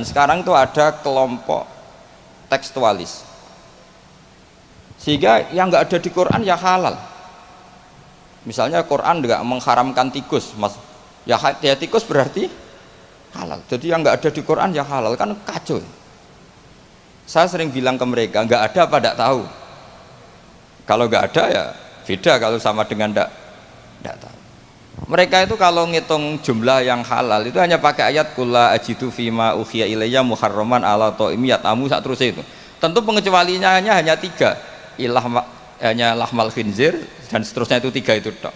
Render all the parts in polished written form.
sekarang itu ada kelompok tekstualis, sehingga yang nggak ada di Quran ya halal. Misalnya Quran nggak mengharamkan tikus, mas, ya tikus berarti halal. Jadi yang nggak ada di Quran ya halal, kan kacau. Saya sering bilang ke mereka, nggak ada apa tidak tahu. Kalau nggak ada ya beda kalau sama dengan tidak tahu. Mereka itu kalau ngitung jumlah yang halal itu hanya pakai ayat kulla ajidu fima ukhiya ilayya muharraman ala ta'imi yatamu sak terus itu. Tentu pengecualiannya hanya 3, hanya lahmal khinzir dan seterusnya, itu 3 itu tok.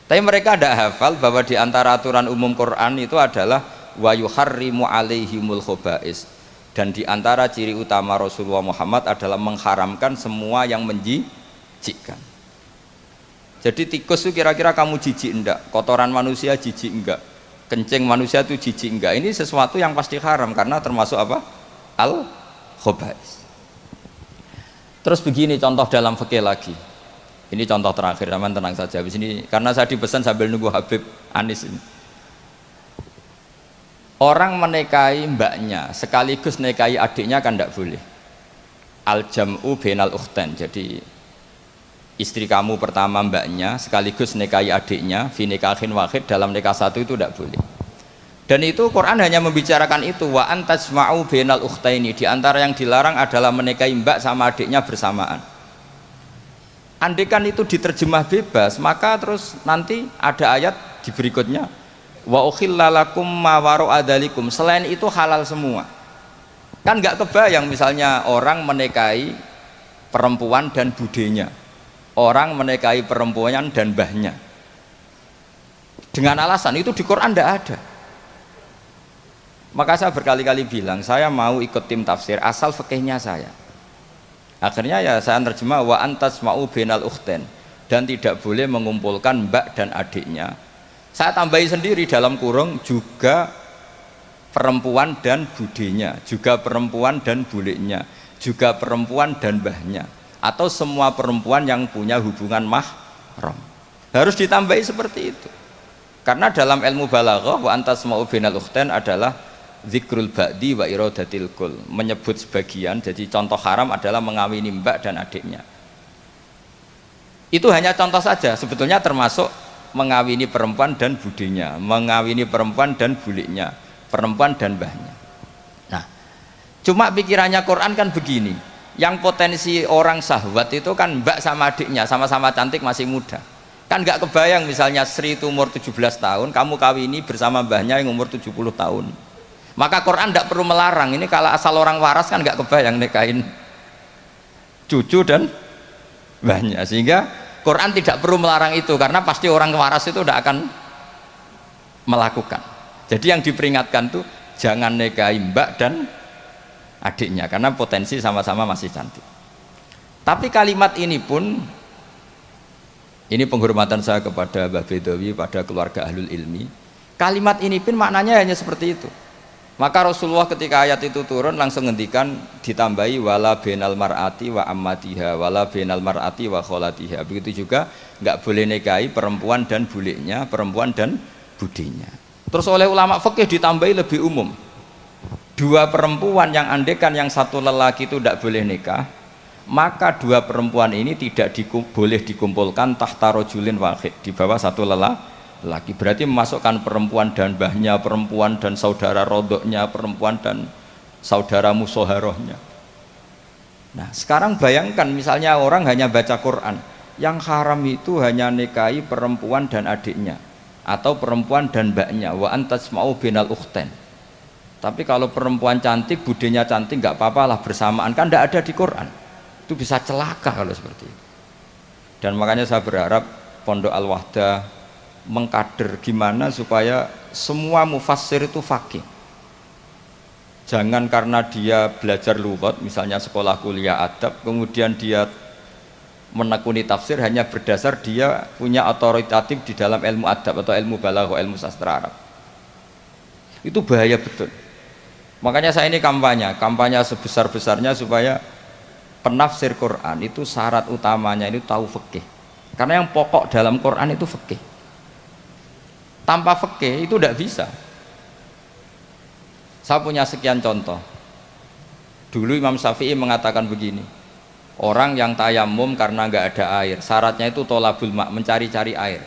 Tapi mereka tidak hafal bahwa di antara aturan umum Quran itu adalah wa yuharrimu alaihimul khobais, dan di antara ciri utama Rasulullah Muhammad adalah mengharamkan semua yang menjijikkan. Jadi tikus itu kira-kira kamu jijik enggak, kotoran manusia jijik enggak, kencing manusia itu jijik enggak, ini sesuatu yang pasti haram karena termasuk apa? Al-khobais. Terus begini contoh dalam fikih lagi. Ini contoh terakhir, teman tenang saja di sini karena saya dipesan sambil nunggu Habib Anis ini. Orang menikahi mbaknya sekaligus nikahi adiknya kan tidak boleh. Al-jam'u bainal ukhtain. Jadi istri kamu pertama mbaknya sekaligus nikahi adiknya fi nikahin wahid, dalam nikah satu itu tidak boleh. Dan itu Quran hanya membicarakan itu, wa antajma'u bainal ukhtaini, di antara yang dilarang adalah menikahi mbak sama adiknya bersamaan. Andaikan itu diterjemah bebas, maka terus nanti ada ayat di berikutnya wa ukhilla lakum ma wara'a dzalikum, selain itu halal semua. Kan nggak kebayang misalnya orang menikahi perempuan dan budenya, orang menikahi perempuan dan mbahnya, dengan alasan itu di Quran tidak ada. Maka saya berkali-kali bilang saya mau ikut tim tafsir asal fikihnya saya. Akhirnya ya saya terjemah wa antasma'u bainal ukhtain, dan tidak boleh mengumpulkan mbak dan adiknya. Saya tambahi sendiri dalam kurung juga perempuan dan budenya, juga perempuan dan bulenya, juga perempuan dan mbahnya, atau semua perempuan yang punya hubungan mahram. Harus ditambahi seperti itu. Karena dalam ilmu balaghah wa antasma'u bainal ukhtain adalah zikrul ba'di wa iradatil kul, menyebut sebagian. Jadi contoh haram adalah mengawini mbak dan adiknya. Itu hanya contoh saja, sebetulnya termasuk mengawini perempuan dan budenya, mengawini perempuan dan buliknya, perempuan dan mbahnya. Nah, cuma pikirannya Quran kan begini, yang potensi orang syahwat itu kan mbak sama adiknya, sama-sama cantik masih muda. Kan nggak kebayang misalnya Sri itu umur 17 tahun, kamu kawini bersama mbahnya yang umur 70 tahun. Maka Quran tidak perlu melarang. Ini kalau asal orang waras kan nggak kebayang nikahin cucu dan mbahnya, sehingga Quran tidak perlu melarang itu karena pasti orang waras itu tidak akan melakukan. Jadi yang diperingatkan tuh jangan nikahi mbak dan adiknya karena potensi sama-sama masih cantik. Tapi kalimat ini pun, ini penghormatan saya kepada Mbah Bedawi, pada keluarga ahlul ilmi, kalimat ini pun maknanya hanya seperti itu. Maka Rasulullah ketika ayat itu turun langsung ngendikan, ditambahi wala bainal mar'ati wa ammatiha wala bainal mar'ati wa kholatiha. Begitu juga nggak boleh nikahi perempuan dan buliknya, perempuan dan budinya. Terus oleh ulama fikih ditambahi lebih umum, dua perempuan yang andekan yang satu lelaki itu tidak boleh nikah, maka dua perempuan ini tidak boleh dikumpulkan tahta rajulin wahid, di bawah satu lelaki. Berarti memasukkan perempuan dan mbahnya, perempuan dan saudara rodoknya, perempuan dan saudara musoharohnya. Nah sekarang bayangkan misalnya orang hanya baca Quran, yang haram itu hanya nikahi perempuan dan adiknya atau perempuan dan mbaknya, wa antasma'u bainal ukhtain. Tapi kalau perempuan cantik, budenya cantik, nggak apa-apa lah bersamaan, kan tidak ada di Quran. Itu bisa celaka kalau seperti itu. Dan makanya saya berharap Pondok Al-Wahdah mengkader gimana supaya semua mufassir itu faqih. Jangan karena dia belajar lughat, misalnya sekolah kuliah adab, kemudian dia menekuni tafsir hanya berdasar dia punya otoritatif di dalam ilmu adab atau ilmu balaghah, ilmu sastra Arab. Itu bahaya betul. Makanya saya ini kampanye sebesar-besarnya supaya penafsir Quran itu syarat utamanya itu tahu fikih. Karena yang pokok dalam Quran itu fikih. Tanpa fikih itu tidak bisa. Saya punya sekian contoh. Dulu Imam Syafi'i mengatakan begini, orang yang tayamum karena nggak ada air, syaratnya itu tolabul mak, mencari-cari air.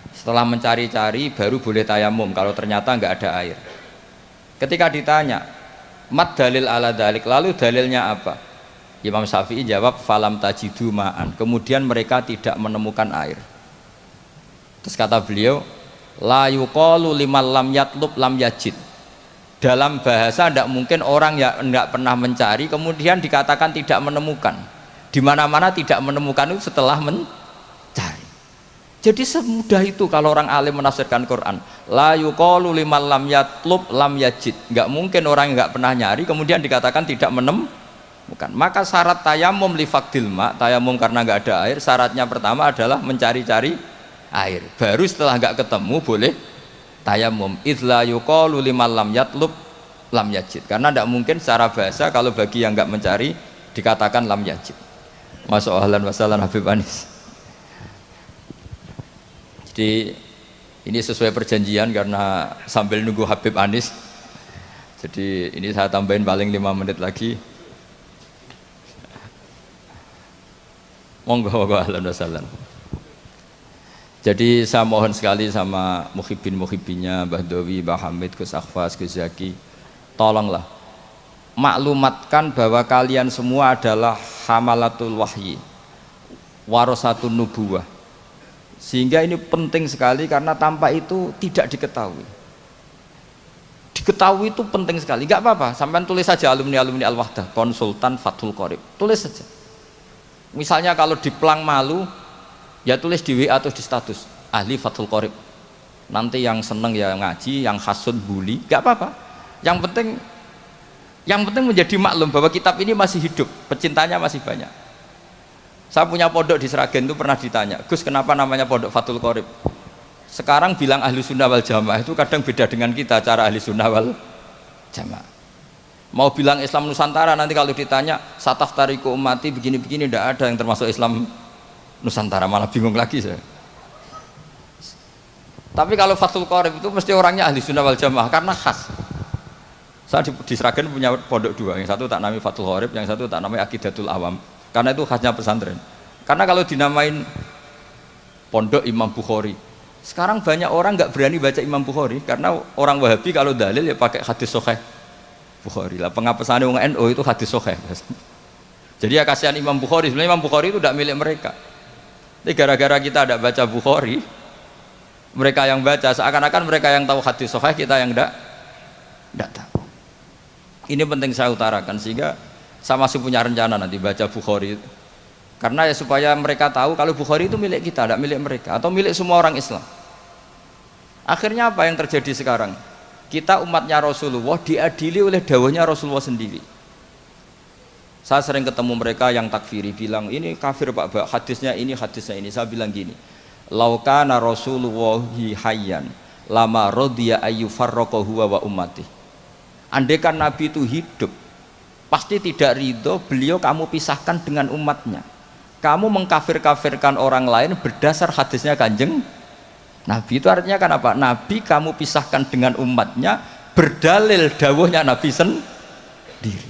Setelah mencari-cari baru boleh tayamum kalau ternyata nggak ada air. Ketika ditanya, mat dalil ala dalik, lalu dalilnya apa? Imam Syafi'i jawab, falam tajidu ma'an. Kemudian mereka tidak menemukan air. Terus kata beliau, la yuqalu liman lam yatlub lam yajid. Dalam bahasa tidak mungkin orang yang tidak pernah mencari kemudian dikatakan tidak menemukan. Di mana-mana tidak menemukan itu setelah mencari. Jadi semudah itu kalau orang alim menafsirkan Quran. La yuqalu liman lam yatlub lam yajid. Enggak mungkin orang yang enggak pernah nyari kemudian dikatakan tidak menemukan. Maka syarat tayamum li faqdil ma, tayamum karena enggak ada air, syaratnya pertama adalah mencari-cari air. Baru setelah enggak ketemu boleh tayamum. Idla yuqalu liman lam yatlub lam yajid. Karena tidak mungkin secara bahasa kalau bagi yang enggak mencari dikatakan lam yajid. Masya ahlan wa sahlan Habib Anis. Jadi ini sesuai perjanjian karena sambil nunggu Habib Anis. Jadi ini saya tambahin paling 5 menit lagi. Monggo ahlan wa sahlan. Jadi saya mohon sekali sama muhibbin-muhibbinya Mbah Dowi, Mbah Hamid, Gus Akhfas, Gus Zaki, tolonglah maklumatkan bahwa kalian semua adalah hamalatul wahyi, warasatun nubuwah. Sehingga ini penting sekali karena tanpa itu tidak diketahui. Diketahui itu penting sekali. Enggak apa-apa, sampai tulis saja alumni-alumni Al-Wahdah, konsultan Fathul Qorib. Tulis saja. Misalnya kalau di Plang Malu, ya tulis di WA atau di status ahli Fathul Qorib. Nanti yang seneng ya ngaji, yang hasud bully, enggak apa-apa. Yang penting menjadi maklum bahwa kitab ini masih hidup, pecintanya masih banyak. Saya punya pondok di Sragen itu pernah ditanya, Gus kenapa namanya pondok Fathul Qorib? Sekarang bilang ahli sunnah wal jamaah itu kadang beda dengan kita cara ahli sunnah wal jamaah. Mau bilang Islam Nusantara nanti kalau ditanya sataf tariku ummati begini-begini tidak ada yang termasuk Islam Nusantara, malah bingung lagi saya. Tapi kalau Fathul Qorib itu mesti orangnya ahli sunnah wal jamaah karena khas. Saya di Sragen punya pondok 2, yang satu tak namai Fathul Qorib, yang satu tak namai Aqidatul Awam. Karena itu khasnya pesantren. Karena kalau dinamain pondok Imam Bukhari, sekarang banyak orang nggak berani baca Imam Bukhari karena orang Wahabi kalau dalil ya pakai hadis sahih Bukhari lah. Pengapesan orang NU itu hadis sahih. Jadi ya kasihan Imam Bukhari. Sebenarnya Imam Bukhari itu tidak milik mereka. Tapi gara-gara kita tidak baca Bukhari, mereka yang baca seakan-akan mereka yang tahu hadis sahih, kita yang tidak tahu. Ini penting saya utarakan sehingga saya masih punya rencana nanti baca Bukhari karena ya supaya mereka tahu kalau Bukhari itu milik kita, tidak milik mereka atau milik semua orang Islam. Akhirnya apa yang terjadi sekarang? Kita umatnya Rasulullah diadili oleh dawahnya Rasulullah sendiri. Saya sering ketemu mereka yang takfiri bilang ini kafir Pak, hadisnya ini. Saya bilang gini, laukana Rasulullahi hayyan lama rodiya ayyufarraqahu huwa wa ummati. Andaikan Nabi itu hidup, pasti tidak ridho beliau kamu pisahkan dengan umatnya. Kamu mengkafir-kafirkan orang lain berdasar hadisnya Kanjeng Nabi. Itu artinya kan apa? Nabi kamu pisahkan dengan umatnya berdalil dawuhnya Nabi sendiri.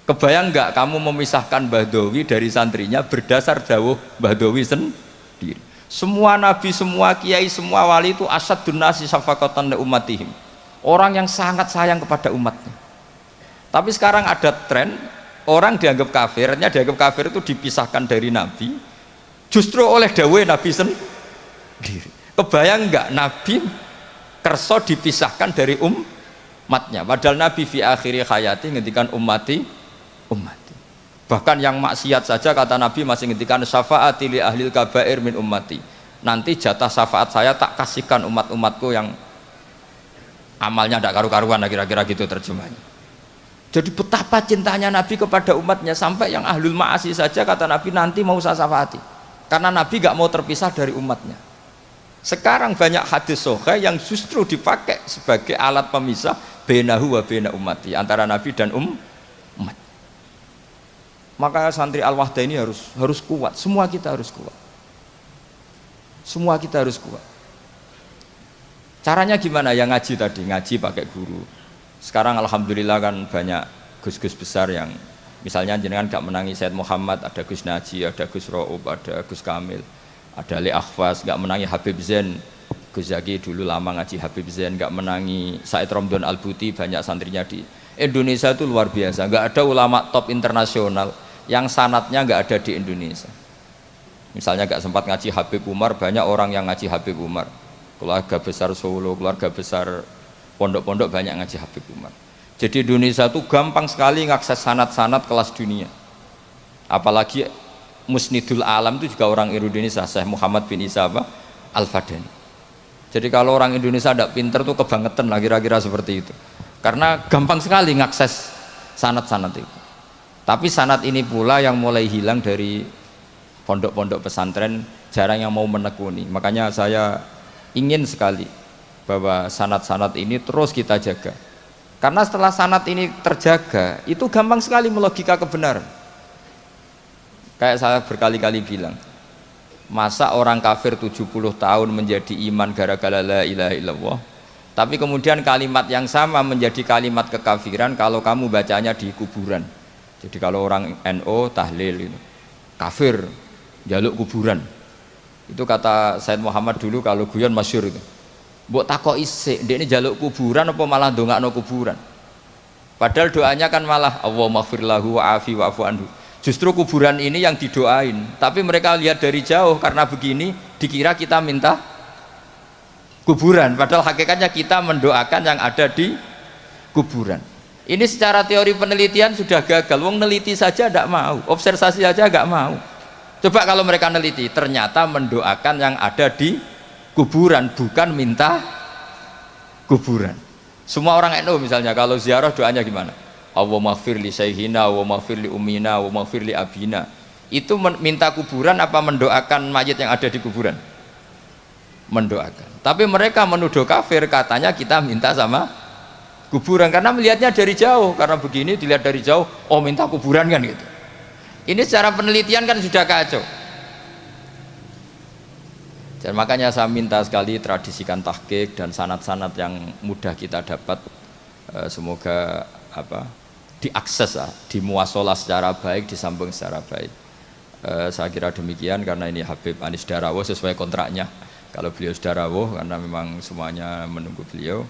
Kebayang nggak kamu memisahkan Mbah Dowi dari santrinya berdasar dawuh Mbah Dowi sendiri? Semua nabi, semua kiai, semua wali itu asadun nasi syafaqatan li ummatihim. Orang yang sangat sayang kepada umatnya. Tapi sekarang ada tren orang dianggap kafir, artinya dianggap kafir itu dipisahkan dari Nabi justru oleh dawuh Nabi sendiri. Kebayang nggak Nabi kerso dipisahkan dari umatnya, padahal Nabi fi akhiri hayati ngendikan ummati. Bahkan yang maksiat saja kata Nabi masih ngendikan syafaati li ahlil kabair min ummati. Nanti jatah syafaat saya tak kasihkan umat-umatku yang amalnya tidak karu-karuan, kira-kira gitu terjemahnya. Jadi betapa cintanya Nabi kepada umatnya sampai yang ahlul ma'asi saja kata Nabi nanti mau saya syafaati karena Nabi gak mau terpisah dari umatnya. Sekarang banyak hadis sahih yang justru dipakai sebagai alat pemisah bainahu wa baina ummati, antara Nabi dan umat. Maka santri Al-Wahdah ini harus kuat, semua kita harus kuat. Semua kita harus kuat. Caranya gimana? Yang ngaji tadi, ngaji pakai guru. Sekarang alhamdulillah kan banyak gus-gus besar yang misalnya jenengan gak menangi Said Muhammad, ada Gus Naji, ada Gus Ro'ub, ada Gus Kamil, ada Ali Akhwas, gak menangi Habib Zain. Gus Zaki dulu lama ngaji Habib Zain, gak menangi Said Romdon Al-Buti, banyak santrinya di Indonesia itu luar biasa. Gak ada ulama top internasional yang sanatnya gak ada di Indonesia. Misalnya gak sempat ngaji Habib Umar, banyak orang yang ngaji Habib Umar. Keluarga besar Solo, keluarga besar pondok-pondok banyak ngaji Habib Umar. Jadi Indonesia itu gampang sekali ngakses sanad-sanad kelas dunia. Apalagi Musnidul Alam itu juga orang Indonesia, Syekh Muhammad bin Isa Al-Fadani. Jadi kalau orang Indonesia tidak pinter tuh kebangetan lah kira-kira seperti itu. Karena gampang sekali ngakses sanad-sanad itu. Tapi sanad ini pula yang mulai hilang dari pondok-pondok pesantren, jarang yang mau menekuni. Makanya saya ingin sekali bahwa sanad-sanad ini terus kita jaga. Karena setelah sanad ini terjaga, itu gampang sekali melogika kebenaran. Kayak saya berkali-kali bilang, masa orang kafir 70 tahun menjadi iman gara-gara la ilaha illallah, tapi kemudian kalimat yang sama menjadi kalimat kekafiran kalau kamu bacanya di kuburan. Jadi kalau orang NO tahlil itu kafir, jaluk kuburan. Itu kata Said Muhammad dulu kalau guyon masyhur itu. Mbok takok isik, ndek ini jaluk kuburan apa malah ndongakno kuburan. Padahal doanya kan malah Allahumma ighfir lahu wa'afi wa'fu anhu. Justru kuburan ini yang didoain, tapi mereka lihat dari jauh karena begini dikira kita minta kuburan, padahal hakikatnya kita mendoakan yang ada di kuburan. Ini secara teori penelitian sudah gagal. Wong neliti saja tidak mau, observasi saja nggak mau. Coba kalau mereka neliti, ternyata mendoakan yang ada di kuburan, bukan minta kuburan. Semua orang NU misalnya kalau ziarah doanya gimana? Allahumma ighfir li sayhina, Allahumma ighfir li ummina, Allahumma ighfir li abina. Itu minta kuburan apa mendoakan mayit yang ada di kuburan? Mendoakan. Tapi mereka menuduh kafir, katanya kita minta sama kuburan karena melihatnya dari jauh. Karena begini dilihat dari jauh, oh minta kuburan kan gitu. Ini secara penelitian kan sudah kacau. Dan makanya saya minta sekali tradisikan tahqiq dan sanad-sanad yang mudah kita dapat, semoga diakses, dimuasalah secara baik, disambung secara baik. Saya kira demikian karena ini Habib Anis Darawo sesuai kontraknya. Kalau beliau sudah rawuh karena memang semuanya menunggu beliau.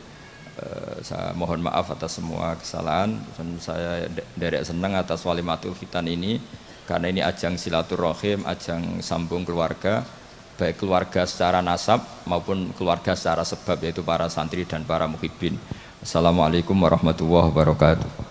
Saya mohon maaf atas semua kesalahan dan saya derek senang atas walimatul khitan ini karena ini ajang silaturahim, ajang sambung keluarga, baik keluarga secara nasab maupun keluarga secara sebab, yaitu para santri dan para muhibbin. Assalamualaikum warahmatullahi wabarakatuh.